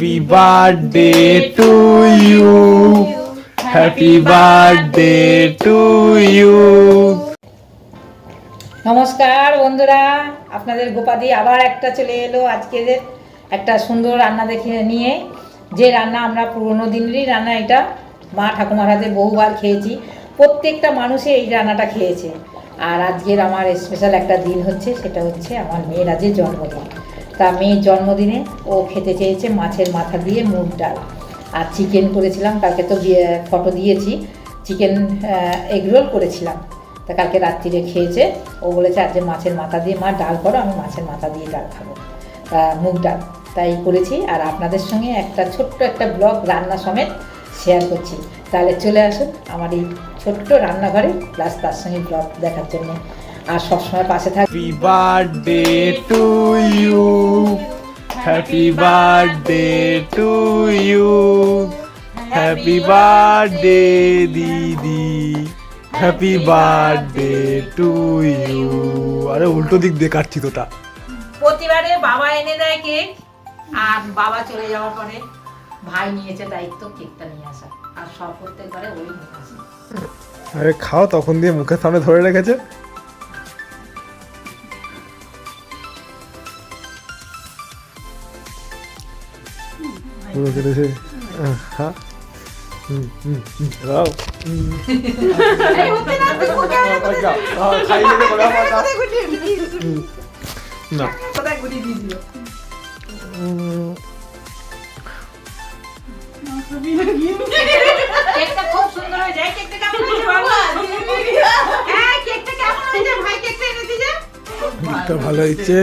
Happy birthday to you. Happy birthday to you. নমস্কার বন্ধুরা, আপনাদের গোপাদি আবার একটা চলে এলো আজকে একটা সুন্দর রান্না দেখে নিয়ে। যে রান্না আমরা পুরোনো দিনেরই রান্না, এটা মা ঠাকুমার হাতে বহুবার খেয়েছি, প্রত্যেকটা মানুষই এই রান্নাটা খেয়েছে। আর আজকের আমার স্পেশাল একটা দিন হচ্ছে, সেটা হচ্ছে আমার মেয়ের আজকে জন্মদিন। তা মেয়ের জন্মদিনে ও খেতে চেয়েছে মাছের মাথা দিয়ে মুগ ডাল আর চিকেন করেছিলাম, কালকে তো ফটো দিয়েছি, চিকেন এগরোল করেছিলাম। তা কালকে রাত্রিরে খেয়েছে, ও বলেছে আজকে মাছের মাথা দিয়ে মা ডাল করো, আমি মাছের মাথা দিয়ে ডাল খাবো, মুগ ডাল। তাই করেছি, আর আপনাদের সঙ্গে একটা ছোট্ট একটা ব্লগ রান্না সমেত শেয়ার করছি। তাহলে চলে আসুন আমার এই ছোট্ট রান্নাঘরে, প্লাস তার সঙ্গে ব্লগ দেখার জন্য। আর সবসময় পাশে থাকবে। Happy birthday to you. Happy birthday to you. Happy birthday দিদি. Happy birthday to you. আরে উল্টো দিক দিয়ে কাটছি তোটা। প্রতিবারে বাবা এনে দেয় কেক, আর বাবা চলে যাওয়ার পরে ভাই নিয়েছে দায়িত্ব কেকটা নিয়ে আসা, আর সব প্রত্যেকবারে ওই নিয়ে আসে। আরে খাও, তখন দিয়ে মুখের সামনে ধরে রেখেছে। পুরো কেটেছে। হ্যাঁ রাও না কোথায় গুলি দিয়ে দিল। কেকটা খুব সুন্দর হয়েছে। এই কেকটা কেমন হয়েছে বাবা? এই কেকটা কেমন হয়েছে ভাই? কেকটা এনে দিলে কেকটা ভালো হয়েছে,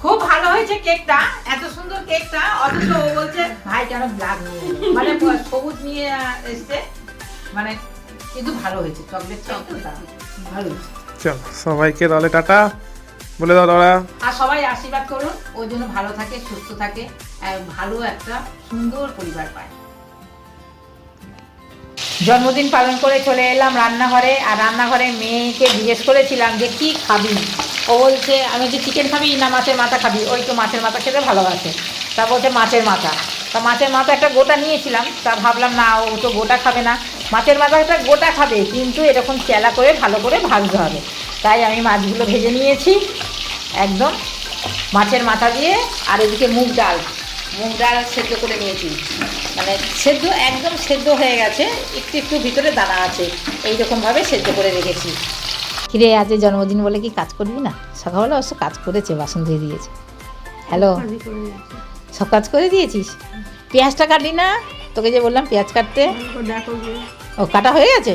খুব ভালো হয়েছে কেকটা, এত সুন্দর কেকটা। অথচ ও বলছে ভাই কেন ব্ল্যাক নিয়ে এলো? মানে সবুজ নিয়ে এসছে, মানে কিন্তু ভালো হয়েছে, চকলেট চকলেট ভালো হয়েছে। চল সবাইকে তাহলে টাটা বলে দাও দাদা। আর সবাই আশীর্বাদ করুন ওই জন্য ভালো থাকে, সুস্থ থাকে, ভালো একটা সুন্দর পরিবার পায়। জন্মদিন পালন করে চলে এলাম রান্নাঘরে, আর রান্নাঘরে মেয়েকে জিজ্ঞেস করেছিলাম যে কি খাবি। ও বলছে আমি যে চিকেন খাবি না মাছের মাথা খাবি, ওই তো মাছের মাথা খেতে ভালোবাসে। তা বলছে মাছের মাথা। তা মাছের মাথা একটা গোটা নিয়েছিলাম, তা ভাবলাম না ও তো গোটা খাবে না, মাছের মাথাটা গোটা খাবে, কিন্তু এরকম চেলা করে ভালো করে ভাজতে হবে। তাই আমি মাছগুলো ভেজে নিয়েছি একদম মাছের মাথা দিয়ে। আর এদিকে মুগ ডাল সেদ্ধ করে নিয়েছি, মানে সেদ্ধ একদম সেদ্ধ হয়ে গেছে, একটু একটু ভিতরে দানা আছে, এইরকমভাবে সেদ্ধ করে রেখেছি। কিরে আজ জন্মদিন বলে কি কাজ করবি না? সকালবেলা অবশ্য কাজ করেছে, বাসন ধুয়ে দিয়েছে। হ্যালো, সব কাজ করে দিয়েছিস? পেঁয়াজটা কাটলি না? তোকে যে বললাম পেঁয়াজ কাটতে, ও কাটা হয়ে গেছে?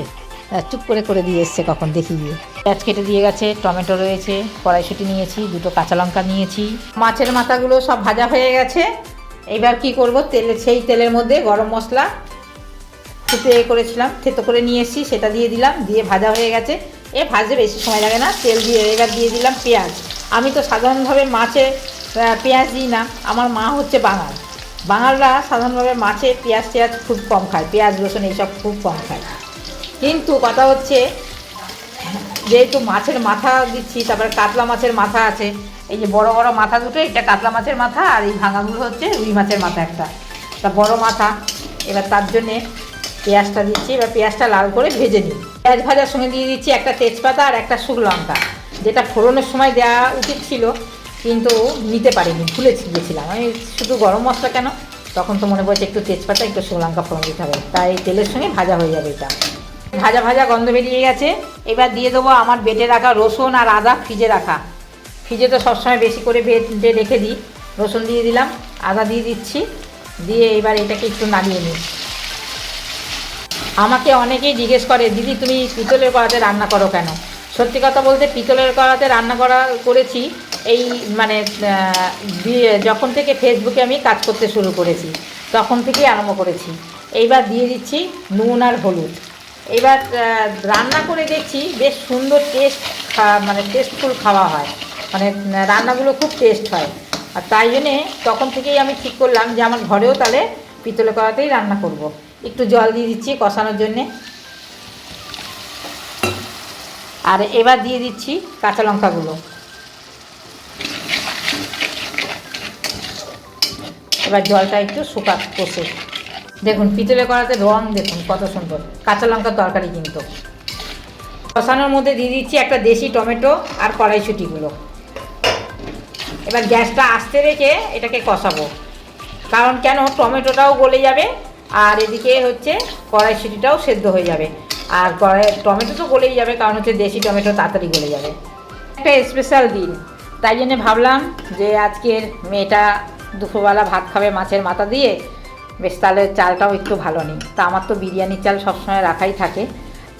চুপ করে দিয়ে এসছে কখন দেখি গিয়ে। পেঁয়াজ কেটে দিয়ে গেছে, টমেটো রয়েছে, কড়াইশুঁটি নিয়েছি, দুটো কাঁচা লঙ্কা নিয়েছি। মাছের মাথাগুলো সব ভাজা হয়ে গেছে। এইবার কি করব, সেই তেলের মধ্যে গরম মশলা করেছিলাম, থেতো করে নিয়ে এসেছি, সেটা দিয়ে দিলাম, দিয়ে ভাজা হয়ে গেছে। ভাজতে বেশি সময় লাগে না, তেল দিয়ে এবার দিয়ে দিলাম পেঁয়াজ। আমি তো সাধারণভাবে মাছে পেঁয়াজ দিই না, আমার মা হচ্ছে বাঙালরা সাধারণভাবে মাছে পেঁয়াজ খুব কম খায়, পেঁয়াজ রসুন এইসব খুব কম খায়। কিন্তু কথা হচ্ছে যেহেতু মাছের মাথা দিচ্ছি, তারপরে কাতলা মাছের মাথা আছে, এই যে বড় বড় মাথা দুটো, এটা কাতলা মাছের মাথা, আর এই ভাঙাগুলো হচ্ছে রুই মাছের মাথা একটা, তা বড় মাথা। এবার তার জন্যে পেঁয়াজটা দিচ্ছি, এবার পেঁয়াজটা লাল করে ভেজে নিই। পেঁয়াজ ভাজার সঙ্গে দিয়ে দিচ্ছি একটা তেজপাতা আর একটা শুকনো লঙ্কা, যেটা ফোড়নের সময় দেওয়া উচিত ছিল কিন্তু নিতে পারিনি, ভুলে গেছিলাম। আমি শুধু গরম মশলা কেন, তখন তো মনে পড়ছে একটু তেজপাতা একটু শুকনো লঙ্কা ফোড়ন দিতে হবে, তাই তেলের সঙ্গে ভাজা হয়ে যাবে। এটা ভাজা ভাজা গন্ধ বেরিয়ে গেছে। এবার দিয়ে দেবো আমার বেটে রাখা রসুন আর আদা, ফ্রিজে তো সবসময় বেশি করে বেটে রেখে দিই। রসুন দিয়ে দিলাম, আদা দিয়ে দিচ্ছি, দিয়ে এবার এটাকে একটু নাড়িয়ে নিই। আমাকে অনেকেই জিজ্ঞেস করে দিদি তুমি পিতলের কড়াতে রান্না করো কেন? সত্যি কথা বলতে পিতলের কড়াতে রান্না করেছি এই মানে যখন থেকে ফেসবুকে আমি কাজ করতে শুরু করেছি তখন থেকেই আরম্ভ করেছি। এইবার দিয়ে দিচ্ছি নুন আর হলুদ। এবার রান্না করে দেখছি বেশ সুন্দর মানে টেস্টফুল খাওয়া হয়, মানে রান্নাগুলো খুব টেস্ট হয়। আর তাই জন্যে তখন থেকেই আমি ঠিক করলাম যে আমার ঘরেও তাহলে পিতলের কড়াতেই রান্না করব। একটু জল দিয়ে দিচ্ছি কষানোর জন্যে, আর এবার দিয়ে দিচ্ছি কাঁচা লঙ্কাগুলো। এবার জলটা একটু কষে। দেখুন পিতলে কড়াতে রং দেখুন কত সুন্দর, কাঁচা লঙ্কার তরকারি কিন্তু। কষানোর মধ্যে দিয়ে দিচ্ছি একটা দেশি টমেটো আর কড়াইশুঁটিগুলো। এবার গ্যাসটা আস্তে রেখে এটাকে কষাবো, কারণ কেন টমেটোটাও গলে যাবে আর এদিকে হচ্ছে কড়াইশুঁটিটাও সেদ্ধ হয়ে যাবে। আর টমেটো তো গলেই যাবে, কারণ হচ্ছে দেশি টমেটো তাড়াতাড়ি গলে যাবে। একটা স্পেশাল দিন, তাই জন্যে ভাবলাম যে আজকের মেয়েটা দুপুরবেলা ভাত খাবে মাছের মাথা দিয়ে, বেশ তাহলে চালটাও একটু ভালো নেই। তা আমার তো বিরিয়ানির চাল সবসময় রাখাই থাকে,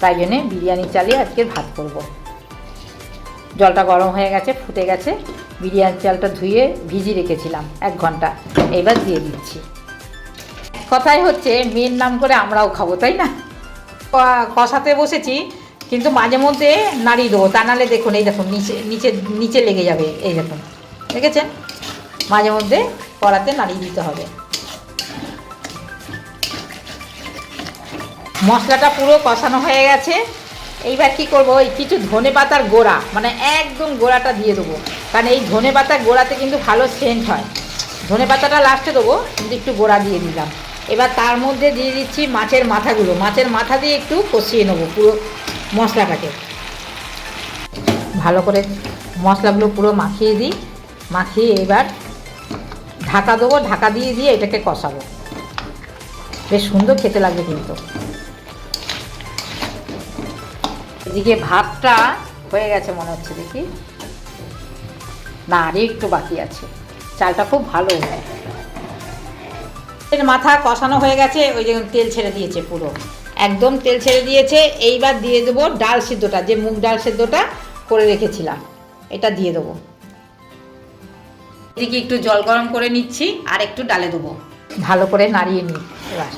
তাই জন্যে বিরিয়ানির চালই আজকে ভাত করব। জলটা গরম হয়ে গেছে, ফুটে গেছে। বিরিয়ানির চালটা ধুয়ে ভিজিয়ে রেখেছিলাম 1 ঘন্টা, এবার দিয়ে দিচ্ছি। কথাই হচ্ছে মেয়ের নাম করে আমরাও খাবো, তাই না? কষাতে বসেছি, কিন্তু মাঝে মধ্যে নাড়িয়ে দেবো, তা নাহলে দেখুন এই দেখুন নিচে নিচে নিচে লেগে যাবে। এই দেখুন, দেখেছেন? মাঝে মধ্যে কড়াতে নাড়িয়ে দিতে হবে। মশলাটা পুরো কষানো হয়ে গেছে। এইবার কি করব, ওই কিছু ধনেপাতার গোড়া, মানে একদম গোড়াটা দিয়ে দেবো, কারণ এই ধনেপাতার গোড়াতে কিন্তু ভালো সেন্ট হয়। ধনেপাতাটা লাস্টে দেবো, কিন্তু একটু গোড়া দিয়ে দিলাম। এবার তার মধ্যে দিয়ে দিচ্ছি মাছের মাথাগুলো। মাছের মাথা দিয়ে একটু কষিয়ে নেবো পুরো মশলাটাকে। ভালো করে মশলাগুলো পুরো মাখিয়ে দিই, মাখিয়ে এবার ঢাকা দেবো। ঢাকা দিয়ে এটাকে কষাবো, বেশ সুন্দর খেতে লাগবে কিন্তু। এদিকে ভাতটা হয়ে গেছে মনে হচ্ছে, দেখি না আরে একটু বাকি আছে। চালটা খুব ভালো হয়। এর মাথা কষানো হয়ে গেছে, ওই যে তেল ছেড়ে দিয়েছে, পুরো একদম তেল ছেড়ে দিয়েছে। এইবার দিয়ে দেবো ডাল সিদ্ধটা, যে মুগ ডাল সিদ্ধটা করে রেখেছিলাম, এটা দিয়ে দেবো। এদিকে একটু জল গরম করে নিচ্ছি আর একটু ডালে দেবো, ভালো করে নাড়িয়ে নিই। এবার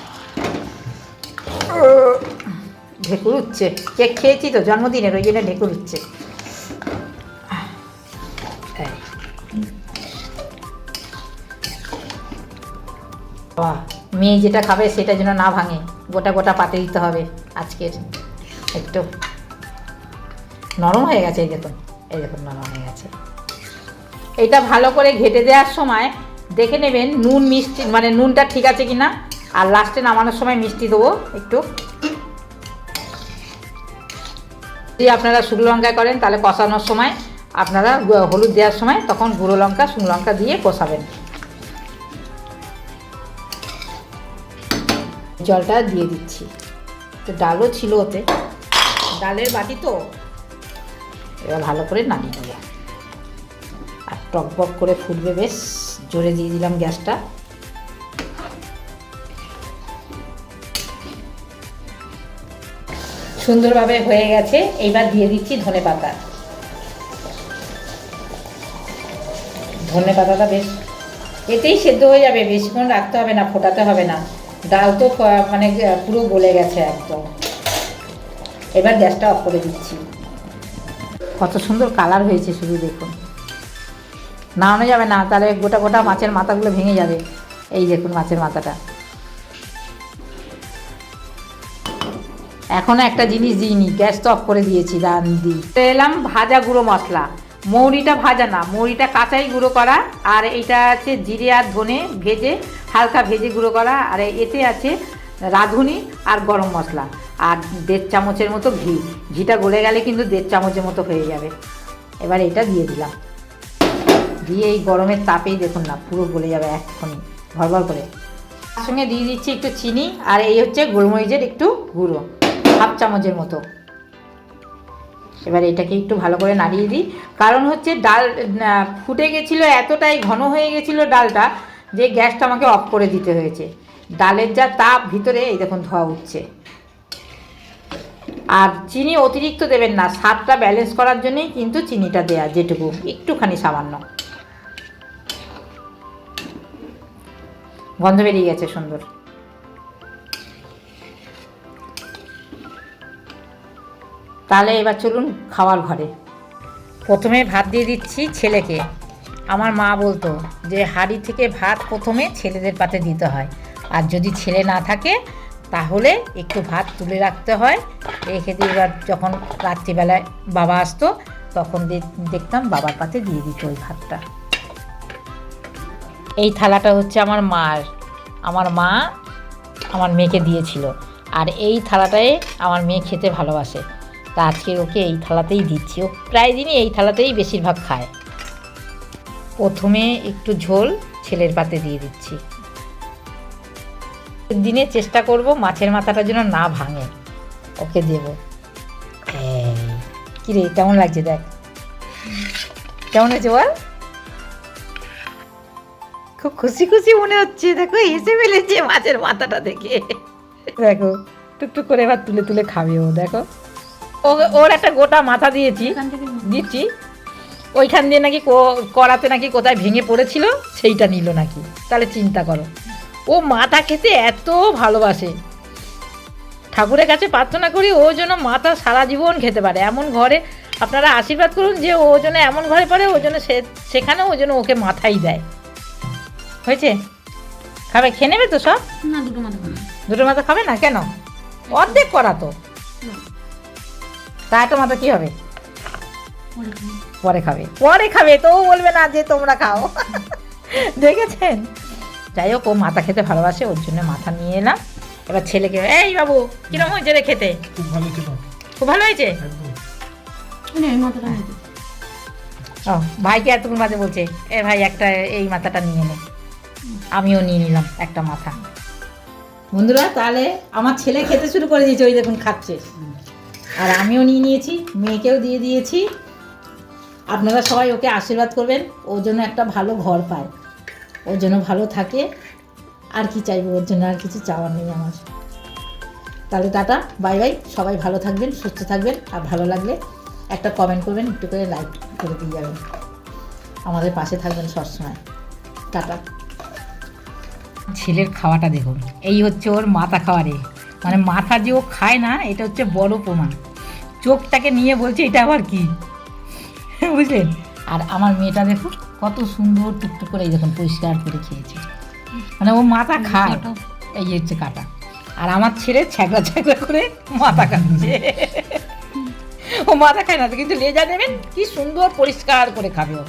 ঢেকুর উঠছে, কেক খেয়েছি তো জন্মদিনের, ওই জন্য ঢেকুর উঠছে। মেয়ে যেটা খাবে সেটা যেন না ভাঙে, গোটা গোটা পাতে দিতে হবে আজকের। একটু নরম হয়ে গেছে, এই দেখুন, এই দেখুন নরম হয়ে গেছে। এটা ভালো করে ঘেটে দেওয়ার সময় দেখে নেবেন নুন মিষ্টি, মানে নুনটা ঠিক আছে কিনা। আর লাস্টে নামানোর সময় মিষ্টি দেবো একটু। যদি আপনারা শুকনো লঙ্কা করেন তাহলে কষানোর সময় আপনারা হলুদ দেওয়ার সময় তখন গুঁড়ো লঙ্কা শুকনো লঙ্কা দিয়ে কষাবেন। জলটা দিয়ে দিচ্ছি, তো ডালও ছিল ওতে, ডালের বাটি তো। এবার ভালো করে নামিয়ে নেব, আর টকবক করে ফুটবে, বেশ জোরে দিয়ে দিলাম গ্যাসটা। সুন্দরভাবে হয়ে গেছে। এইবার দিয়ে দিচ্ছি ধনেপাতা। ধনেপাতাটা বেশ এতেই সেদ্ধ হয়ে যাবে, বেশিক্ষণ রাখতে হবে না, ফোটাতে হবে না। ডাল তো মানে পুরো গলে গেছে একদম। এবার গ্যাসটা অফ করে দিচ্ছি। কত সুন্দর কালার হয়েছে শুধু দেখুন, নামানো যাবে না, তাহলে গোটা গোটা মাছের মাথাগুলো ভেঙে যাবে। এই দেখুন মাছের মাথাটা। এখনো একটা জিনিস দিইনি, গ্যাস তো অফ করে দিয়েছি, দান দিই। এলাম ভাজা গুঁড়ো মশলা। মৌরিটা ভাজা না, মৌরিটা কাঁচাই গুঁড়ো করা। আর এইটা আছে জিরে আর ধনে ভেজে, হালকা ভেজে গুঁড়ো করা। আর এতে আছে রাঁধুনি আর গরম মশলা আর 1.5 চামচের মতো ঘি। ঘিটা গলে গেলে কিন্তু 1.5 চামচের মতো হয়ে যাবে। এবার এটা দিয়ে দিলাম, দিয়ে এই গরমের তাপেই দেখুন না পুরো গলে যাবে এক্ষুনি ভরভর করে। তার সঙ্গে দিয়ে দিচ্ছি একটু চিনি, আর এই হচ্ছে গোলমরিচের একটু গুঁড়ো, 1/2 চামচের মতো। এবার এটাকে একটু ভালো করে নাড়িয়ে দিই, কারণ হচ্ছে ডাল ফুটে গেছিলো, এতটাই ঘন হয়ে গেছিলো ডালটা যে গ্যাসটা আমাকে অফ করে দিতে হয়েছে। ডালের যা তাপ ভিতরে, এই দেখুন ধোঁয়া উঠছে। আর চিনি অতিরিক্ত দেবেন না, স্বাদটা ব্যালেন্স করার জন্যই কিন্তু চিনিটা দেয়া, যেটুকু একটুখানি সামান্য। গন্ধ বেরিয়ে গেছে সুন্দর। তাহলে এবার চলুন খাওয়ার ঘরে। প্রথমে ভাত দিয়ে দিচ্ছি ছেলেকে। আমার মা বলতো যে হাঁড়ি থেকে ভাত প্রথমে ছেলেদের পাতে দিতে হয়, আর যদি ছেলে না থাকে তাহলে একটু ভাত তুলে রাখতে হয়, রেখে দিয়ে এবার যখন রাত্রিবেলায় বাবা আসতো তখন দেখতাম বাবার পাতে দিয়ে দিত ওই ভাতটা। এই থালাটা হচ্ছে আমার মার, আমার মা আমার মেয়েকে দিয়েছিল, আর এই থালাটায় আমার মেয়ে খেতে ভালোবাসে, তা আজকে ওকে এই থালাতেই দিচ্ছি। ও প্রায় দিনই এই থালাতেই বেশিরভাগ খায়। প্রথমে একটু ঝোল ছেলের পাতে দিয়ে দিচ্ছি। দিনে চেষ্টা করব মাছের মাথাটা যেন না ভাঙে, ওকে দেব। কি রে, কেমন লাগছে দেখ, কেমন হয়েছে বল? খুব খুশি খুশি মনে হচ্ছে, দেখো হেসে ফেলেছে মাছের মাথাটা দেখে। দেখো টুকটুক করে এবার তুলে তুলে খাবে ও, দেখো ওর একটা গোটা মাথা দিচ্ছি, ওইখান দিয়ে নাকি করাতে নাকি কোথায় ভেঙে পড়েছিল, সেইটা নিল নাকি। তাহলে চিন্তা করো, ও মাথা খেতে এত ভালোবাসে। ঠাকুরের কাছে প্রার্থনা করি ও যেন মাথা সারা জীবন খেতে পারে, এমন ঘরে আপনারা আশীর্বাদ করুন যে ও যেন এমন ঘরে পড়ে, ও যেন সেখানে ও যেন ওকে মাথাই দেয়। হয়েছে? খাবে? খেয়ে নেবে তো সব? না, দুটো মাথা খাবে। দুটো মাথা খাবে না কেন? অর্ধেক করা তো। তা একটা মাথা কি হবে? পরে খাবে, পরে খাবে তো, বলবে না যে তোমরা খাও। দেখেছেন? যাই হোক, ও মাথা খেতে ভালোবাসে, ওর জন্য মাথা নিয়ে এলাম। এবার ছেলেকে, এই বাবু কিরম হয়েছে রে খেতে? খুব ভালো ছিল, খুব ভালো হয়েছে। এই মাথাটা নিয়ে দে। ও ভাইকে এতক্ষণ বাজে বলছে, এ ভাই একটা এই মাথাটা নিয়ে নে। আমিও নিয়ে নিলাম একটা মাথা। বন্ধুরা, তাহলে আমার ছেলে খেতে শুরু করে দিয়েছে, ওই দেখুন খাচ্ছে, আর আমিও নিয়ে নিয়েছি, মেয়েকেও দিয়ে দিয়েছি। আপনারা সবাই ওকে আশীর্বাদ করবেন, ওর জন্য একটা ভালো ঘর পায়, ওর জন্য ভালো থাকে। আর কি চাইবো, ওর জন্য আর কিছু চাওয়ার নেই আমার। তাহলে টাটা, বাই বাই, সবাই ভালো থাকবেন, সুস্থ থাকবেন, আর ভালো লাগলে একটা কমেন্ট করবেন, একটু করে লাইক করে দিয়ে যাবেন, আমাদের পাশে থাকবেন সবসময়। টাটা। ছেলের খাওয়াটা দেখুন, এই হচ্ছে ওর মাথা খাওয়ারে, মানে মাথা যে ও খায় না, এটা হচ্ছে বড় প্রমাণ। চোখটাকে নিয়ে বলছে এটা আবার কি, বুঝলেন? আর আমার মেয়েটা দেখুন কত সুন্দর টুকটুক করে, এই দেখুন পরিষ্কার করে খেয়েছে, মানে ও মাথা খায়। এই হচ্ছে কাটা। আর আমার ছেলে ছ্যাঁকড়া ছ্যাঁকড়া করে মাথা খাচ্ছে। ও মাথা খায় না তো, কিন্তু লেজা নেবেন কি সুন্দর পরিষ্কার করে খাবে ও।